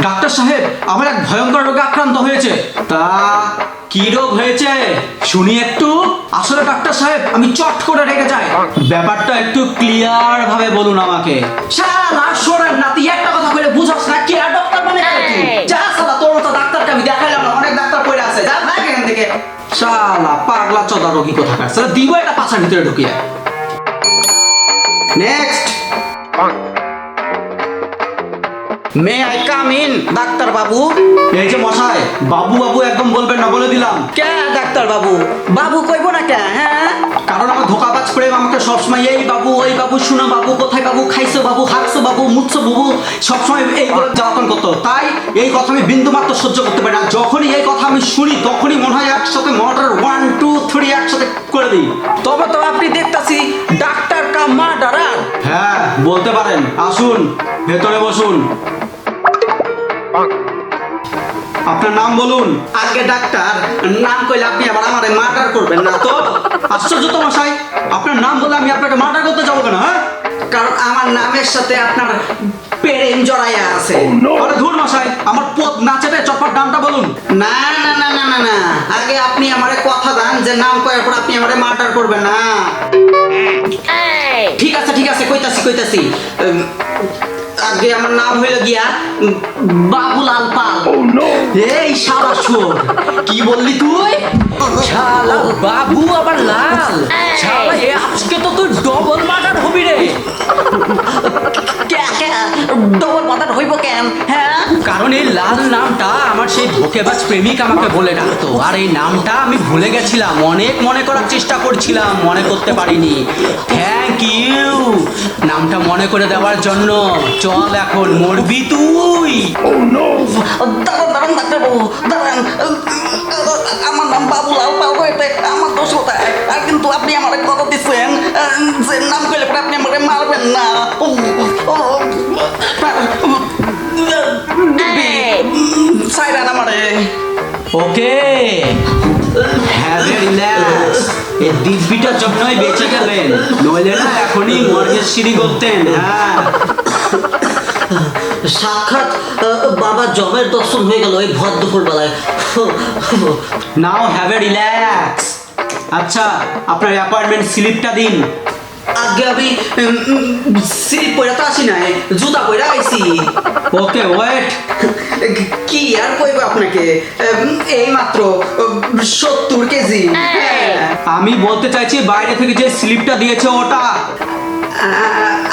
Doctor সাহেব, আমার এক ভয়ঙ্কর রোগে আক্রান্ত হয়েছে। তা কি রোগ হয়েছে শুনি একটু। আসলে ডাক্তার সাহেব, আমি চট করে রেগে যাই। ব্যাপারটা একটু ক্লিয়ার ভাবে বলুন আমাকে। শালা সরেন না, তুই একটা কথা বলে বুঝাস না। কি আর ডাক্তার মানে কি? যা শালা, তোর মতো ডাক্তারকে আমি দেখাইলাম না, অনেক ডাক্তার পড়ে আছে। যা ভাগ এখান থেকে। শালা পাগলা চোদা রোগী কোথাকার। শালা দিব একটা পাছার ভিতরে ঢুকিয়ে। Next. May I come in doctor বাবু? এই যে মশাই, বাবু বাবু একদম বলবেন না, বলে দিলাম। কে ডাক্তার বাবু? বাবু কইব না কে? হ্যাঁ, কারণ আমার ধোকাবাজ প্রেম আমাকে সবসময় এই বাবু ওই বাবু, শুনো বাবু, কোথায় বাবু, খাইছো বাবু, হাঁকছো বাবু, মুছছো বাবু, সবসময় এইগুলো জ্বালাতন করতো। তাই এই কথা আমি বিন্দু মাত্র সহ্য করতে পারি না। যখনই এই কথা আমি শুনি তখনই মনে হয় একসাথে মর্ডার 1 2 3 একসাথে করে দিই। তবে তো আপনি দেখতাছি ডাক্তার কা মার্ডারার। হ্যাঁ বলতে পারেন। আসুন ভেতরে বসুন। আপনার নাম বলুন। আগে ডাক্তার, নাম কইলে আপনি আবার আমারে মার্ডার করবেন না তো? আশ্চর্য তো মশাই, আপনার নাম বলে আমি আপনাকে মার্ডার করতে যাবো কেন? হ্যাঁ, কারণ আমার নামের সাথে আপনার প্রেম জড়াইয়া আছে। আরে ধুর মশাই, আমার পদ না চেপে চটপট নামটা বলুন। না না না না না না, আগে আপনি আমারে কথা দেন যে নাম কয়ার পর আপনি আমারে মার্ডার করবেন না। ঠিক আছে ঠিক আছে, কইতাছি। আগে আমার নাম হইল গিয়া বাবুলাল পাল। এই শালা চোর, কি বললি তুই? শালা বাবু আবার লাল। শালা আজকে তো তুই ডবল মার্ডার হবি রে। ডবল মার্ডার হইব কেন? হ্যাঁ, কারণ এই লাল নামটা আমার সেই ধোকেবাজ প্রেমিক আমাকে বলে ডাকতো, আর এই নামটা আমি ভুলে গেছিলাম। অনেক মনে করার চেষ্টা করছিলাম, মনে করতে পারিনি। থ্যাংক ইউ নামটা মনে করে দেওয়ার জন্য। চল এখন মরবি তুই। দাঁড়ান ডাক্তারবাবু, দাঁড়ান। আমার নাম বাবুলাল পাল, আমার দোষ কোথায়? আর কিন্তু আপনি আমার কথা দিচ্ছেন যে নাম করলে পরে আপনি আমাকে মারবেন না। সাইরান আমারে। ওকে, হ্যাভ এ রিল্যাক্স। এই দিব্যিটার জন্যই বেঁচে গেলেন, নইলে না এখনই মর্গের সিঁড়ি করতেন। হ্যাঁ, সাক্ষাৎ বাবা জবের দর্শন হয়ে গেল এই ভর দুপুর বেলায়। নাও হ্যাভ এ রিল্যাক্স। আচ্ছা, আপনার অ্যাপয়েন্টমেন্ট স্লিপটা দিন। আগে আমি স্লিপ পরে তো আসি নাই, জুতা পরে আইছি। Okay wait. কি আর কইব আপনাকে, এই মাত্র 70 কেজি। আমি বলতে চাইছি বাইরে থেকে যে স্লিপটা দিয়েছে ওটা।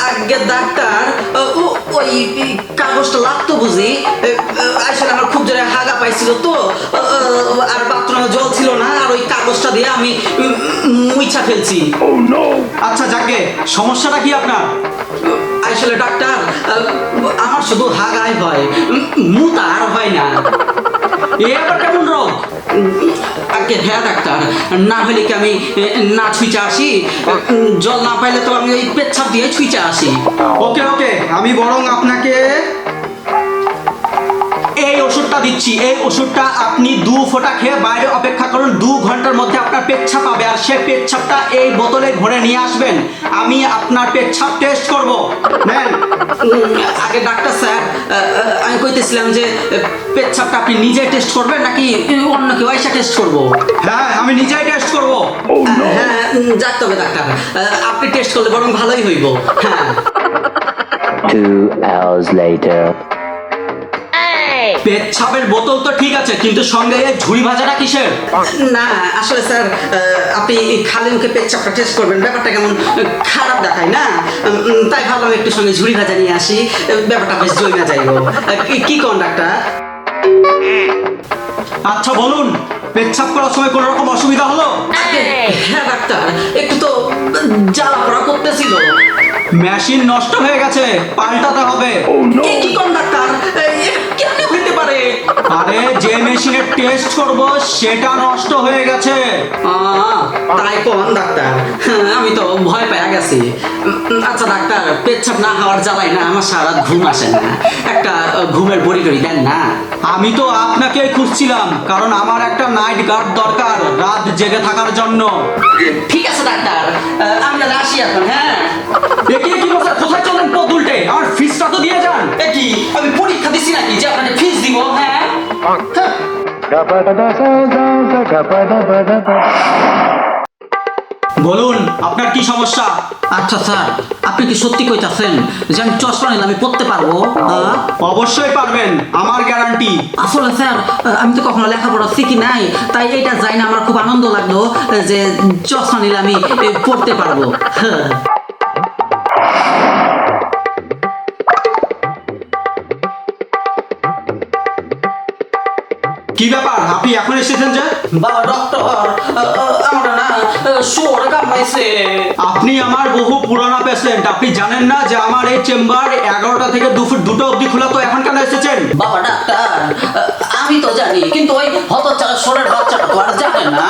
আগে ডাক্তার, ওই কাগজটা লাগতো বুঝি। আসলে আমার খুব জোরে হাগা পাইছিল তো, আর বাথরুমে জল ছিল না, আর ওই কাগজটা দিয়ে আমি মুইছা ফেলছি। আচ্ছা যাকে, সমস্যাটা কি আপনার? আসলে ডাক্তার, আমার শুধু হাগাই হয়, মুতা আর হয় না। এ আবার কেমন রোগ? আগে হ্যাঁ ডাক্তার, না হলে কি আমি না ছুঁচে আসি? জল না পাইলে তো আমি ওই পেচ্ছাপ দিয়ে ছুঁচে আসি। ওকে ওকে, আমি বরং আপনাকে এই ওষুধটা দিচ্ছি। এই ওষুধটা আপনি 2 ফোঁটা খেয়ে বাইরে অপেক্ষা করুন। 2 ঘন্টার মধ্যে আপনার পেচ্ছাপ পাবে, আর সেই পেচ্ছাপটা এই বোতলে ভরে নিয়ে আসবেন। আমি আপনার পেচ্ছাপ টেস্ট করব। নেন। আগে ডাক্তার স্যার, আমি কইতেছিলাম যে পেচ্ছাপটা আপনি নিজে টেস্ট করবেন নাকি অন্য কেউ এসে টেস্ট করবো? হ্যাঁ, আমি নিজেই টেস্ট করব। হ্যাঁ, যাক তবে ডাক্তার, আপনি টেস্ট করলে বরং ভালোই হইব। হ্যাঁ। 2 hours later. পেচ্ছাপের বোতল তো ঠিক আছে, কিন্তু সঙ্গে এই ঝুড়ি ভাজাটা কিসের? না আসলে স্যার, আপনি খালি মুখে পেচ্ছাপটা টেস্ট করবেন, ব্যাপারটা কেমন খারাপ দেখায় না? তাই ভাবলাম একটু সঙ্গে ঝুড়ি ভাজা নিয়ে আসি, ব্যাপারটা বেশ জমে যাইব। কি কোন ডাক্তার? আচ্ছা বলুন, পেচ্ছাপ করার সময় কোনো রকম অসুবিধা হলো? হ্যাঁ ডাক্তার, একটু তো জ্বালা পড়া করতেছিল। মেশিন নষ্ট হয়ে গেছে, পাল্টাতে হবে। কি কোন ডাক্তার? কেমনে হইতে পারে? আরে যে মেশিনের টেস্ট করব সেটা নষ্ট হয়ে গেছে। তাই কোন ডাক্তার? আমি তো ভয় পেয়ে গেছি। আচ্ছা ডাক্তার, পেচ্ছাপ না হওয়ার জ্বালাই না আমার সারা ঘুম আসে না, একটা ঘুমের বড়ি টড়ি দেন না? আমি তো আপনাকেই খুঁজছিলাম, কারণ আমার একটা নাইট গার্ড দরকার রাত জেগে থাকার জন্য। ঠিক আছে ডাক্তার, আমি তাহলে আসি এখন। হ্যাঁ, কি বলছেন? কোথায় চলেন পথ উল্টে? আমার ফিসটা তো দিয়ে যান। কি আমি পরীক্ষা দিছি নাকি যে আপনাকে বলুন আপনার কি সমস্যা? আচ্ছা স্যার, আপনি কি সত্যি কইতাছেন যে আমি চশমা নিলে আমি পড়তে পারবো? অবশ্যই পারবেন, আমার গ্যারান্টি। আসলে স্যার, আমি তো কখনো লেখাপড়া শিখি নাই, তাই এটা যাই না আমার খুব আনন্দ লাগলো যে চশমা নিলে আমি পড়তে পারবো। কি ব্যাপার, আপনি এখন এসেছেন যে? বাবা ডক্টর, আমরা না শুয়োর কামড়াইছে। আপনি আমার বহু পুরানা পেশেন্ট, আপনি জানেন না যে আমার এই চেম্বার 11টা থেকে দুপুর 2টা অবধি খোলা, তো এখন কেন এসেছেন? বাবা ডাক্তার, আমি তো জানি, কিন্তু ওই হতচ্ছাড়া শোরের বাচ্চাটা তো আর জানে না।